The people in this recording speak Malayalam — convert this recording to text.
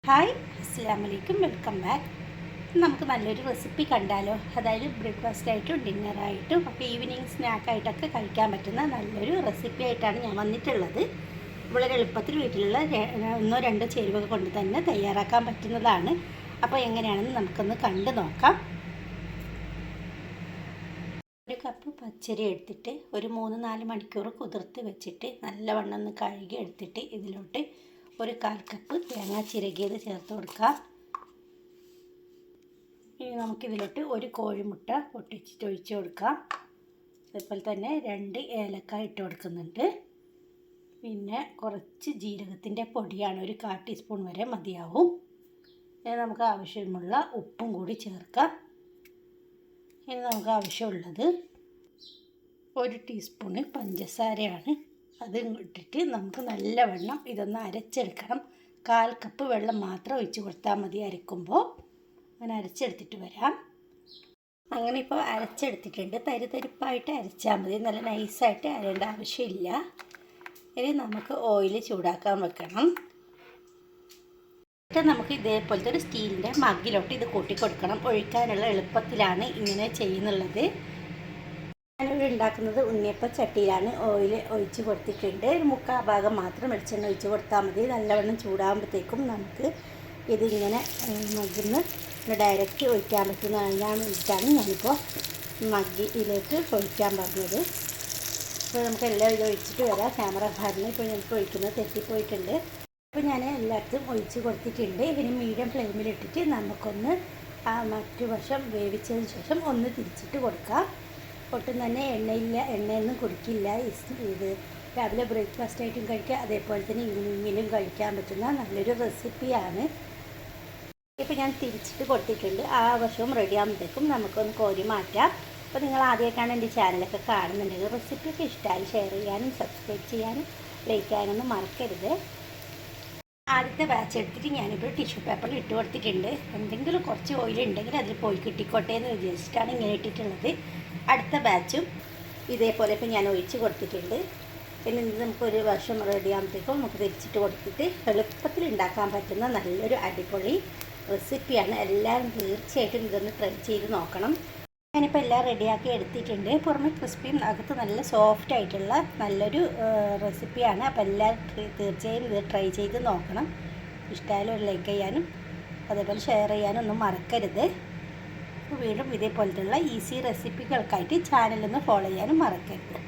ഹായ്, അസ്സലാമു അലൈക്കും, വെൽക്കം ബാക്ക്. നമുക്ക് നല്ലൊരു റെസിപ്പി കണ്ടാലോ? അതായത് ബ്രേക്ക്ഫാസ്റ്റായിട്ടും ഡിന്നറായിട്ടും ഒക്കെ ഈവനിങ് സ്നാക്കായിട്ടൊക്കെ കഴിക്കാൻ പറ്റുന്ന നല്ലൊരു റെസിപ്പി ആയിട്ടാണ് ഞാൻ വന്നിട്ടുള്ളത്. വളരെ എളുപ്പത്തിൽ വീട്ടിലുള്ള ഒന്നോ രണ്ടോ ചേരുവകൾ കൊണ്ട് തന്നെ തയ്യാറാക്കാൻ പറ്റുന്നതാണ്. അപ്പോൾ എങ്ങനെയാണെന്ന് നമുക്കൊന്ന് കണ്ടു നോക്കാം. ഒരു കപ്പ് പച്ചരി എടുത്തിട്ട് ഒരു 3-4 മണിക്കൂർ കുതിർത്ത് വെച്ചിട്ട് നല്ലവണ്ണം ഒന്ന് കഴുകി എടുത്തിട്ട് ഇതിലോട്ട് ഒരു 1/4 കപ്പ് തേങ്ങ ചിരകിയത് ചേർത്ത് കൊടുക്കാം. ഇനി നമുക്കിതിലോട്ട് ഒരു കോഴിമുട്ട പൊട്ടിച്ചിട്ട് ഒഴിച്ച് കൊടുക്കാം. അതുപോലെ തന്നെ 2 ഏലക്ക ഇട്ട് കൊടുക്കുന്നുണ്ട്. പിന്നെ കുറച്ച് ജീരകത്തിൻ്റെ പൊടിയാണ്, ഒരു 1/4 ടീസ്പൂൺ വരെ മതിയാവും. ഇനി നമുക്ക് ആവശ്യമുള്ള ഉപ്പും കൂടി ചേർക്കാം. ഇനി നമുക്ക് ആവശ്യമുള്ളത് 1 ടീസ്പൂണ് പഞ്ചസാരയാണ്. അത് ഇട്ടിട്ട് നമുക്ക് നല്ലവണ്ണം ഇതൊന്ന് അരച്ചെടുക്കണം. 1/4 കപ്പ് വെള്ളം മാത്രം ഒഴിച്ച് കൊടുത്താൽ മതി അരയ്ക്കുമ്പോൾ. അങ്ങനെ അരച്ചെടുത്തിട്ട് വരാം. അങ്ങനെ ഇപ്പോൾ അരച്ചെടുത്തിട്ടുണ്ട്. തരിതരിപ്പായിട്ട് അരച്ചാൽ മതി, നല്ല നൈസായിട്ട് അരേണ്ട ആവശ്യമില്ല. ഇനി നമുക്ക് ഓയിൽ ചൂടാക്കാൻ വെക്കണം. എന്നിട്ട് നമുക്ക് ഇതേപോലത്തെ ഒരു സ്റ്റീലിൻ്റെ മഗ്ഗിലോട്ട് ഇത് കൂട്ടി കൊടുക്കണം. ഒഴിക്കാനുള്ള എളുപ്പത്തിലാണ് ഇങ്ങനെ ചെയ്യുന്നുള്ളത്. ഞാനിവിടെ ഉണ്ടാക്കുന്നത് ഉണ്ണിയപ്പ ചട്ടിയിലാണ്. ഓയിൽ ഒഴിച്ച് കൊടുത്തിട്ടുണ്ട്. ഒരു 3/4 ഭാഗം മാത്രം വെളിച്ചെണ്ണ ഒഴിച്ച് കൊടുത്താൽ മതി. നല്ലവണ്ണം ചൂടാകുമ്പോഴത്തേക്കും നമുക്ക് ഇതിങ്ങനെ മഗ്ഗിന്ന് ഡയറക്റ്റ് ഒഴിക്കാൻ പറ്റുന്നതാണ് ഞാനിപ്പോൾ മഗ്ഗിയിലേക്ക് ഒഴിക്കാൻ പറഞ്ഞത്. അപ്പോൾ നമുക്ക് എല്ലാം ഇത് ഒഴിച്ചിട്ട് വരാം. ക്യാമറ ഭാഗത്ത് ഇപ്പോൾ ഞങ്ങൾക്ക് ഒഴിക്കുന്നത് തെറ്റിപ്പോയിട്ടുണ്ട്. അപ്പോൾ ഞാൻ എല്ലായിടത്തും ഒഴിച്ച് കൊടുത്തിട്ടുണ്ട്. ഇതിന് മീഡിയം ഫ്ലെയിമിലിട്ടിട്ട് നമുക്കൊന്ന് മറ്റു വശം വേവിച്ചതിന് ശേഷം ഒന്ന് തിരിച്ചിട്ട് കൊടുക്കാം. ഒട്ടും തന്നെ എണ്ണയൊന്നും കുടിക്കില്ല. ഇത് രാവിലെ ബ്രേക്ക്ഫാസ്റ്റായിട്ടും കഴിക്കാം, അതേപോലെ തന്നെ ഈവനിങ്ങിലും കഴിക്കാൻ പറ്റുന്ന നല്ലൊരു റെസിപ്പിയാണ്. ഇപ്പോൾ ഞാൻ തിരിച്ചിട്ട് കൊടുത്തിട്ടുണ്ട്. ആ വശവും റെഡി ആകുമ്പോഴത്തേക്കും നമുക്കൊന്ന് കോരി മാറ്റാം. അപ്പോൾ നിങ്ങൾ ആദ്യമായിട്ടാണ് എൻ്റെ ചാനലൊക്കെ കാണുന്നുണ്ടെങ്കിൽ റെസിപ്പിയൊക്കെ ഇഷ്ടമായി ഷെയർ ചെയ്യാനും സബ്സ്ക്രൈബ് ചെയ്യാനും ലൈക്ക് ചെയ്യാനൊന്നും മറക്കരുത്. ആദ്യത്തെ ബാച്ച് എടുത്തിട്ട് ഞാനിപ്പോൾ ടിഷ്യൂ പേപ്പറിൽ ഇട്ട് കൊടുത്തിട്ടുണ്ട്. എന്തെങ്കിലും കുറച്ച് ഓയിൽ ഉണ്ടെങ്കിൽ അതിൽ പോയി കിട്ടിക്കോട്ടെ എന്ന് വിചാരിച്ചിട്ടാണ് ഇങ്ങനെ ഇട്ടിട്ടുള്ളത്. അടുത്ത ബാച്ചും ഇതേപോലെ ഇപ്പോൾ ഞാൻ ഒഴിച്ച് കൊടുത്തിട്ടുണ്ട്. പിന്നെ ഇത് നമുക്കൊരു വർഷം റെഡി ആകുമ്പോഴത്തേക്കും നമുക്ക് തിരിച്ചിട്ട് കൊടുത്തിട്ട് എളുപ്പത്തിൽ ഉണ്ടാക്കാൻ പറ്റുന്ന നല്ലൊരു അടിപൊളി റെസിപ്പിയാണ്. എല്ലാവരും തീർച്ചയായിട്ടും ഇതൊന്ന് ട്രൈ ചെയ്ത് നോക്കണം. ഞാനിപ്പോൾ എല്ലാം റെഡിയാക്കി എടുത്തിട്ടുണ്ട്. പുറമെ ക്രിസ്പിയും അകത്ത് നല്ല സോഫ്റ്റ് ആയിട്ടുള്ള നല്ലൊരു റെസിപ്പിയാണ്. അപ്പോൾ എല്ലാവരും തീർച്ചയായും ഇത് ട്രൈ ചെയ്ത് നോക്കണം. ഇഷ്ടമായാലും ഒരു ലൈക്ക് ചെയ്യാനും അതേപോലെ ഷെയർ ചെയ്യാനും ഒന്നും മറക്കരുത്. വീണ്ടും ഇതേപോലത്തുള്ള ഈസി റെസിപ്പികൾക്കായിട്ട് ചാനലൊന്ന് ഫോളോ ചെയ്യാനും മറക്കരുത്.